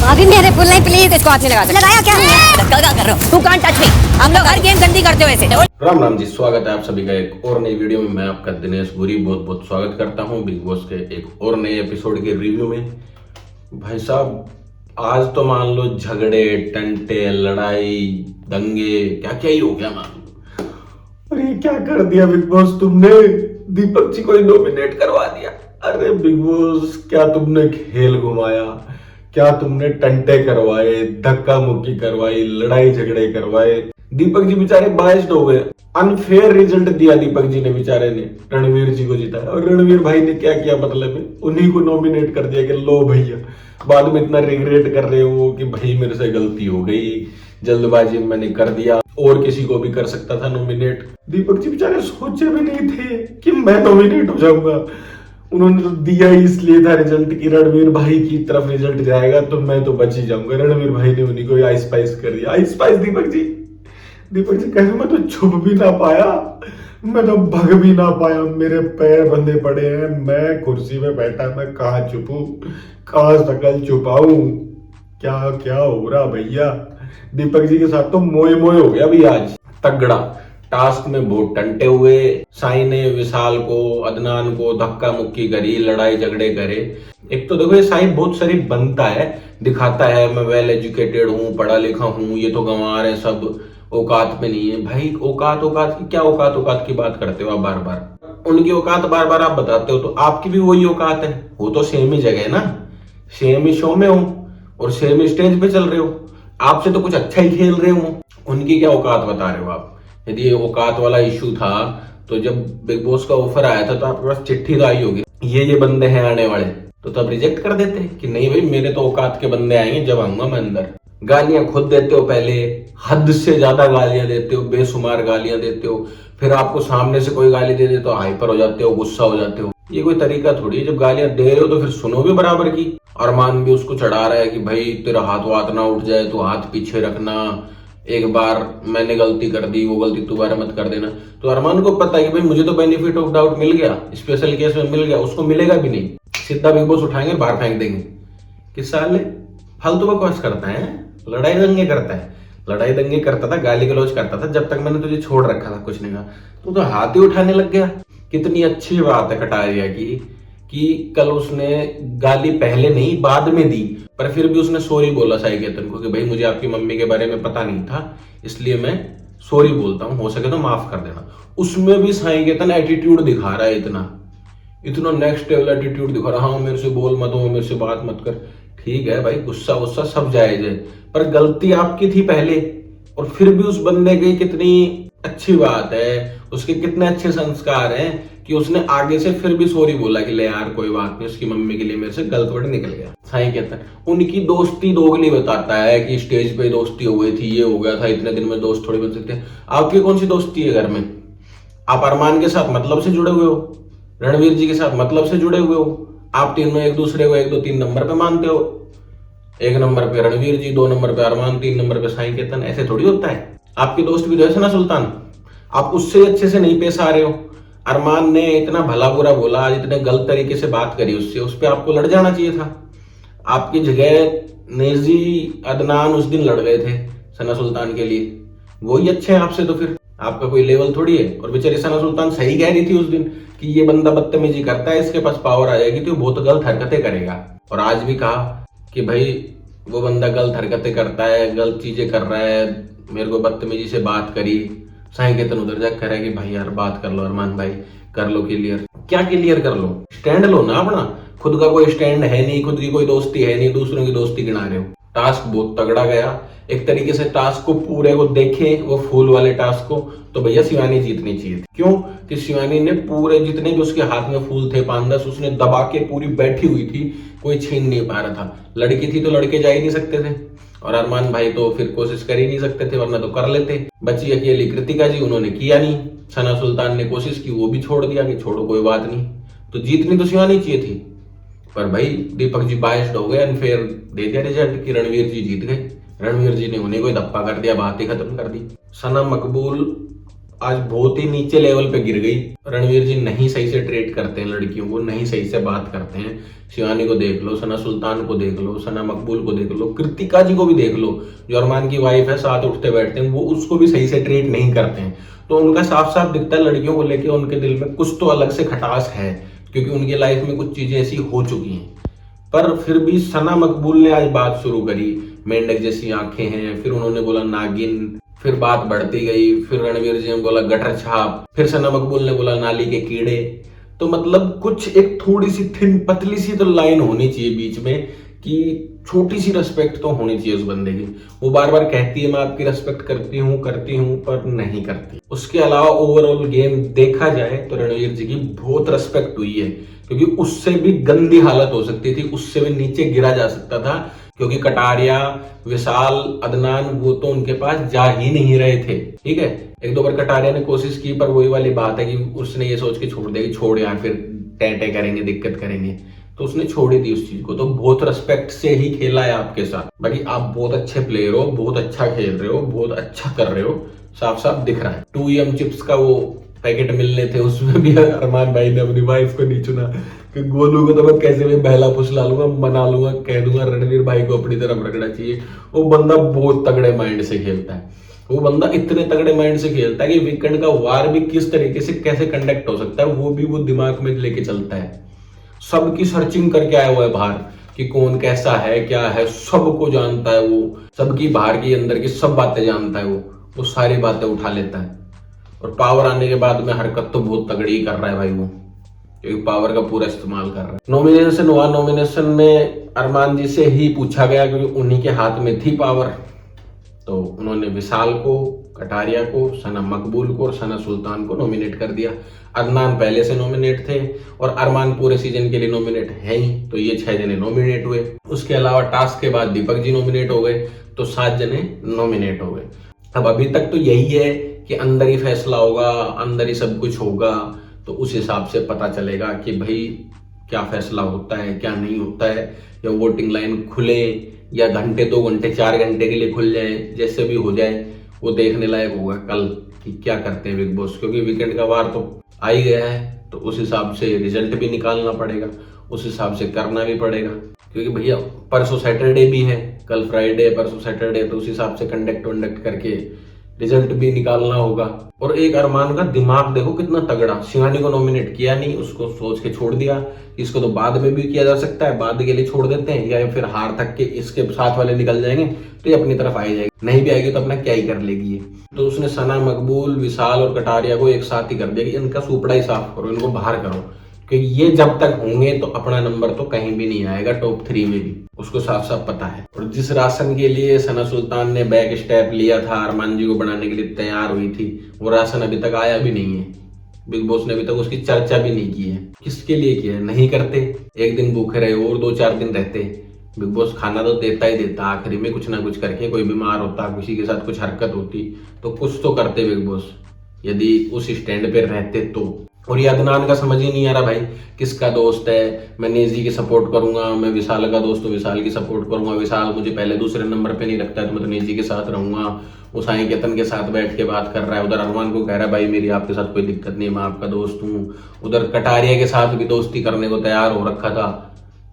अभी मेरे फुल नहीं, प्लीज इसको हाथ नहीं लगा, लगाया क्या? क्या कर रहे हो? तू कांट टच मी, हम लोग हर गेम गंदी करते हो ऐसे। राम राम जी, स्वागत है आप सभी का एक और नई वीडियो में। मैं आपका दिनेश गुरी बहुत बहुत स्वागत करता हूं बिग बॉस के एक और नए एपिसोड के रिव्यू में। भाई साहब, आज तो मान लो झगड़े, टंटे, लड़ाई, दंगे, क्या क्या ही हो गया मान लो। अरे ये क्या कर दिया बिग बॉस तुमने? दीपक जी को नॉमिनेट करवा दिया। अरे बिग बॉस, क्या तुमने खेल घुमाया, क्या तुमने टंटे करवाए, धक्का मुक्की करवाई, लड़ाई झगड़े करवाए। दीपक जी बेचारे बायस्ड हो गए, अनफेयर रिजल्ट दिया दीपक जी ने बेचारे ने, रणवीर जी को जिताया। और रणवीर भाई ने क्या किया, मतलब है उन्हीं को नॉमिनेट कर दिया कि लो भैया, बाद में इतना रिग्रेट कर रहे हो कि भाई मेरे से गलती हो गई, जल्दबाजी में मैंने कर दिया, और किसी को भी कर सकता था नॉमिनेट। दीपक जी बेचारे सोचे भी नहीं थे कि मैं नॉमिनेट हो जाऊंगा। उन्होंने तो दिया ही इसलिए था रिजल्ट कि रणवीर भाई की तरफ रिजल्ट जाएगा तो मैं तो बच ही जाऊंगा। रणवीर भाई ने उन्हीं को आइस पाइस कर दिया। आइस पाइस दीपक जी कहे मैं तो छुप भी ना पाया, मैं तो भग भी ना पाया, मेरे पैर बंधे पड़े हैं, मैं कुर्सी में बैठा, मैं कहाँ छुपू, कहाँ शकल छुपाऊं, क्या क्या हो रहा भैया। दीपक जी के साथ तो मोए मोए हो गया भी आज तगड़ा। टास्क में बहुत टंटे हुए, साई ने विशाल को, अदनान को धक्का मुक्की करी, लड़ाई झगड़े करे। एक तो देखो ये साई बहुत सारी बनता है, दिखाता है मैं वेल एजुकेटेड हूँ, पढ़ा लिखा हूँ, ये तो गंवार है सब, औकात में नहीं है। भाई औकात औकात की क्या औकात की बात करते हो आप बार बार, उनकी औकात बार बार आप बताते हो, तो आपकी भी वही औकात है। वो तो सेम ही जगह है ना, सेम ही शो में हो और सेम ही स्टेज पे चल रहे हो, आपसे तो कुछ अच्छा ही खेल रहे हो, उनकी क्या औकात बता रहे हो आप। यदि ये औकात वाला इशू था तो जब बिग बॉस का ऑफर आया था तो आपके पास चिट्ठी तो आई होगी, ये बंदे हैं आने वाले, तो तब रिजेक्ट कर देते कि नहीं भाई मेरे तो औकात के बंदे आएंगे जब आऊंगा मैं अंदर। गालियां खुद देते हो, पहले हद से ज्यादा गालियां देते हो, बेशुमार गालियां देते हो, फिर आपको सामने से कोई गाली दे दे तो हाइपर हो जाते हो, गुस्सा हो जाते हो। ये कोई तरीका थोड़ी है, जब गालियां दे रहे हो तो फिर सुनो भी बराबर की। अरमान भी उसको चढ़ा रहा है कि भाई तेरा हाथ वाथ ना उठ जाए तो हाथ पीछे रखना, एक बार मैंने गलती कर दी, वो गलती दोबारा मत कर देना। तो अरमान को पता है कि भाई मुझे तो बेनिफिट ऑफ डाउट मिल गया, स्पेशल केस में मिल गया, उसको मिलेगा भी नहीं, सीधा बिग बॉस उठाएंगे बाहर फेंक देंगे। किस साल फालतू बकवास करता है, लड़ाई दंगे करता है। लड़ाई दंगे करता था, गाली गलौज करता था, जब तक मैंने तुझे छोड़ रखा था कुछ नहीं कहा, तो हाथ ही उठाने लग गया। कितनी अच्छी बात है कटारिया की कि कल उसने गाली पहले नहीं बाद में दी, पर फिर भी उसने सॉरी बोला साई केतन को कि भाई मुझे आपकी मम्मी के बारे में पता नहीं था, इसलिए मैं सॉरी बोलता हूँ, हो सके तो माफ कर देना। उसमें भी साई केतन एटीट्यूड दिखा रहा है, इतना नेक्स्ट लेवल एटीट्यूड दिखा रहा, हाँ मेरे से बोल मत हो, मेरे से बात मत कर। ठीक है भाई, गुस्सा गुस्सा सब जायज है, पर गलती आपकी थी पहले, और फिर भी उस बंदे की कितनी अच्छी बात है, उसके कितने अच्छे संस्कार हैं कि उसने आगे से फिर भी सॉरी बोला कि ले यार कोई बात नहीं, उसकी मम्मी के लिए मेरे से गलत वर्ड निकल गया। साई कहता है उनकी दोस्ती दोगली बताता है कि स्टेज पे दोस्ती हो गई थी, ये हो गया था, इतने दिन में दोस्त थोड़ी बन सकते हैं। आपकी कौन सी दोस्ती है घर में? आप अरमान के साथ मतलब से जुड़े हुए हो, रणवीर जी के साथ मतलब से जुड़े हुए हो, आप तीनों एक दूसरे को 1 2 3 नंबर पे मानते हो, 1 नंबर पे रणवीर जी, 2 नंबर पे अरमान, 3 नंबर पे साई केतन। ऐसे थोड़ी होता है। आपकी दोस्त भी तो है सना सुल्तान, आप उससे अच्छे से नहीं पेश आ रहे हो। अरमान ने इतना भला बुरा बोला, आज इतने गलत तरीके से बात करी उससे, उस पर आपको लड़ जाना चाहिए था। आपकी जगह नेजी, अदनान उस दिन लड़ गए थे सना सुल्तान के लिए, वही अच्छे हैं आपसे, तो फिर आपका कोई लेवल थोड़ी है। और बेचारी सना सुल्तान सही कह रही थी उस दिन कि ये बंदा बदतमीजी करता है, इसके पास पावर आ जाएगी तो बहुत गलत हरकतें करेगा। और आज भी कहा कि भाई वो बंदा गलत हरकतें करता है, गलत चीजें कर रहा है, मेरे को बदतमीजी से बात करी। साई केतन उधर जाकर कह रहा है कि भाई यार बात कर लो अरमान भाई, कर लो क्लियर। क्या क्लियर कर लो? स्टैंड लो ना अपना, खुद का कोई स्टैंड है नहीं, खुद की कोई दोस्ती है नहीं, दूसरों की दोस्ती गिना रहे हो। टास्क बहुत तगड़ा गया, एक तरीके से टास्क को पूरे को देखे, वो फूल वाले टास्क को, तो भैया शिवानी जीतनी चाहिए थी। क्यों कि शिवानी ने पूरे जितने भी उसके हाथ में फूल थे 5-10, उसने दबा के पूरी बैठी हुई थी, कोई छीन नहीं पा रहा था। लड़की थी तो लड़के जा ही नहीं सकते थे, और अरमान भाई तो फिर कोशिश कर ही नहीं सकते थे, वरना तो कर लेते। बची अकेली कृतिका जी, उन्होंने किया नहीं। सना सुल्तान ने कोशिश की, वो भी छोड़ दिया कि छोड़ो कोई बात नहीं। तो जीतनी तो शिवानी चाहिए थी, पर भाई दीपक जी बायस्ड हो गए, अनफेयर दे दिया रिजल्ट कि रणवीर जी जीत गए। रणवीर जी ने उन्हें कोई धप्पा कर दिया, बात ही खत्म कर दी। सना मकबूल आज बहुत ही नीचे लेवल पे गिर गई। रणवीर जी नहीं सही से ट्रीट करते हैं लड़कियों को, नहीं सही से बात करते हैं। शिवानी को देख लो, सना सुल्तान को देख लो, सना मकबूल को देख लो, कृतिका जी को भी देख लो, जो अरमान की वाइफ है, साथ उठते बैठते हैं, वो उसको भी सही से ट्रीट नहीं करते हैं। तो उनका साफ साफ दिखता है लड़कियों को लेके उनके दिल में कुछ तो अलग से खटास है, क्योंकि उनकी लाइफ में कुछ चीजें ऐसी हो चुकी हैं। पर फिर भी सना मकबूल ने आज बात शुरू करी, मेंढक जैसी आंखें हैं, फिर उन्होंने बोला नागिन, फिर बात बढ़ती गई, फिर रणवीर जी ने बोला गटर छाप, फिर सना मकबूल ने बोला नाली के कीड़े। तो मतलब कुछ एक थोड़ी सी थिन पतली सी तो लाइन होनी चाहिए बीच में, कि छोटी सी रेस्पेक्ट तो होनी चाहिए उस बंदे की। वो बार बार कहती है मैं आपकी रेस्पेक्ट करती हूँ पर नहीं करती। उसके अलावा ओवरऑल गेम देखा जाए तो रणवीर जी की बहुत रेस्पेक्ट हुई है, क्योंकि उससे भी गंदी हालत हो सकती थी, उससे भी नीचे गिरा जा सकता था, क्योंकि कटारिया, विशाल, अदनान वो तो उनके पास जा ही नहीं रहे थे। ठीक है, एक दो बार कटारिया ने कोशिश की, पर वही वाली बात है कि उसने ये सोच के छोड़ दिया कि छोड़ यार, फिर टेंटे करेंगे, दिक्कत करेंगे, तो उसने छोड़ी दी उस चीज को। तो बहुत रेस्पेक्ट से ही खेला है आपके साथ। बाकी आप बहुत अच्छे प्लेयर हो, बहुत अच्छा खेल रहे हो, बहुत अच्छा कर रहे हो, साफ साफ दिख रहा है। 2M चिप्स का वो पैकेट मिलने थे, उसमें भी अरमान भाई ने अपनी वाइफ को नहीं चुना कि गोलू को तो मैं कैसे भी बहला फुसला लूंगा, मना लूंगा, कह दूंगा रणवीर भाई को अपनी तरफ रखना चाहिए। वो बंदा बहुत तगड़े माइंड से खेलता है, वो बंदा इतने तगड़े माइंड से खेलता है कि वीकेंड का वार भी किस तरीके से कैसे कंडक्ट हो सकता है वो भी वो दिमाग में लेके चलता है। सबकी सर्चिंग करके आया हुआ है बाहर कि कौन कैसा है, क्या है, सबको जानता है वो, सबकी बाहर की अंदर की सब बातें जानता है वो सारी बातें उठा लेता है। और पावर आने के बाद में हरकत तो बहुत तगड़ी ही कर रहा है भाई वो, क्योंकि पावर का पूरा इस्तेमाल कर रहा है। नॉमिनेशन हुआ, नॉमिनेशन में अरमान जी से ही पूछा गया, क्योंकि उन्हीं के हाथ में थी पावर। तो उन्होंने विशाल को, कटारिया को, सना मकबूल को और सना सुल्तान को नॉमिनेट कर दिया। अदनान पहले से नॉमिनेट थे और अरमान पूरे सीजन के लिए नॉमिनेट है ही, तो ये 6 जने नॉमिनेट हुए। उसके अलावा टास्क के बाद दीपक जी नॉमिनेट हो गए, तो 7 जने नॉमिनेट हो गए। अब अभी तक तो यही है कि अंदर ही फैसला होगा, अंदर ही सब कुछ होगा, तो उस हिसाब से पता चलेगा कि भाई क्या फैसला होता है, क्या नहीं होता है, या वोटिंग लाइन खुले या घंटे 2 घंटे 4 घंटे के लिए खुल जाए, जैसे भी हो जाए वो देखने लायक होगा कल कि क्या करते हैं बिग बॉस। क्योंकि वीकेंड का वार तो आ ही गया है, तो उस हिसाब से रिजल्ट भी निकालना पड़ेगा, उस हिसाब से करना भी पड़ेगा, क्योंकि भैया परसों सैटरडे भी है, कल फ्राइडे, परसों सैटरडे, तो उस हिसाब से कंडक्ट करके रिजल्ट भी निकालना होगा। और एक अरमान का दिमाग देखो कितना तगड़ा, शिवानी को नॉमिनेट किया नहीं, उसको सोच के छोड़ दिया, इसको तो बाद में भी किया जा सकता है, बाद के लिए छोड़ देते हैं, या फिर हार तक के इसके साथ वाले निकल जाएंगे तो ये अपनी तरफ आई जाएगी, नहीं भी आएगी तो अपना क्या ही कर लेगी ये। तो उसने सना, मकबूल, विशाल और कटारिया को एक साथ ही कर दिया कि इनका सुपड़ा ही साफ करो, इनको बाहर करो, क्योंकि ये जब तक होंगे तो अपना नंबर तो कहीं भी नहीं आएगा टॉप 3 में भी, उसको साफ साफ पता है। और जिस राशन के लिए सना सुल्तान ने बैक स्टेप लिया था, अरमान जी को बनाने के लिए तैयार हुई थी, वो राशन अभी तक आया भी नहीं है। बिग बॉस ने अभी तक उसकी चर्चा भी नहीं की है। किसके लिए किया है? नहीं करते, एक दिन भूखे रहे और 2-4 दिन रहते, बिग बॉस खाना तो देता ही देता, आखिरी में कुछ ना कुछ करके, कोई बीमार होता, किसी के साथ कुछ हरकत होती तो कुछ तो करते बिग बॉस, यदि उस स्टैंड पे रहते तो। और ये अदनान का समझ ही नहीं आ रहा भाई, किसका दोस्त है, मैं नेजी की सपोर्ट करूंगा, मैं विशाल का दोस्त हूँ, विशाल की सपोर्ट करूंगा, विशाल मुझे पहले दूसरे नंबर पे नहीं रखता है तो मैं तो नेजी के साथ रहूंगा। वो साईं केतन के साथ बैठ के बात कर रहा है, उधर अरमान को कह रहा है भाई मेरी आपके साथ कोई दिक्कत नहीं, मैं आपका दोस्त हूँ। उधर कटारिया के साथ भी दोस्ती करने को तैयार हो रखा था।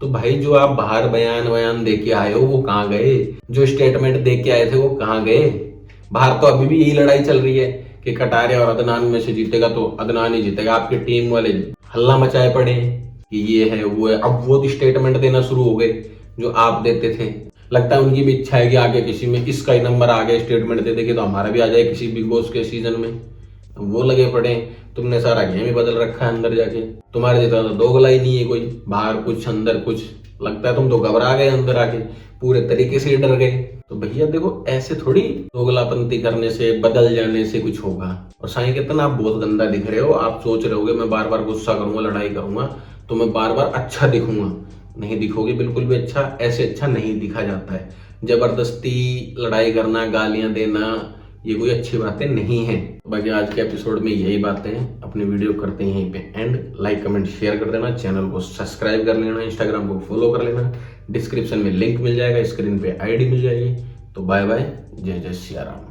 तो भाई जो आप बाहर बयान दे के आए हो वो कहाँ गए, जो स्टेटमेंट दे के आए थे वो कहाँ गए? बाहर तो अभी भी यही लड़ाई चल रही है कि कटारिया और अदनान में से जीतेगा तो अदनान ही जीतेगा। आपके टीम वाले हल्ला मचाए पड़े कि ये है वो है, अब वो स्टेटमेंट देना शुरू हो गए जो आप देते थे। लगता है उनकी भी इच्छा है कि आगे किसी में इसका ही नंबर आ गया स्टेटमेंट दे देंगे तो हमारा भी आ जाए किसी बिग बॉस के सीजन में। वो लगे पड़े, तुमने सारा गेम ही बदल रखा है अंदर जाके, तुम्हारे जितना तो दोगला ही नहीं है कोई, बाहर कुछ अंदर कुछ। लगता है तुम तो घबरा गए अंदर आके, पूरे तरीके से डर गए। तो भैया देखो ऐसे थोड़ी दोगलापंती करने से, बदल जाने से कुछ होगा। और साईं केतन आप बहुत गंदा दिख रहे हो, आप सोच रहे होगे मैं बार बार गुस्सा करूंगा, लड़ाई करूंगा तो मैं बार बार अच्छा दिखूंगा, नहीं दिखोगे बिल्कुल भी अच्छा, ऐसे अच्छा नहीं दिखा जाता है। जबरदस्ती लड़ाई करना, गालियां देना, ये कोई अच्छी बातें नहीं है। बाकी आज के एपिसोड में यही बातें हैं, अपनी वीडियो करते हैं यहीं पे एंड। लाइक कमेंट शेयर कर देना, चैनल को सब्सक्राइब कर लेना, इंस्टाग्राम को फॉलो कर लेना, डिस्क्रिप्शन में लिंक मिल जाएगा, स्क्रीन पे आईडी मिल जाएगी। तो बाय बाय, जय जय सिया राम।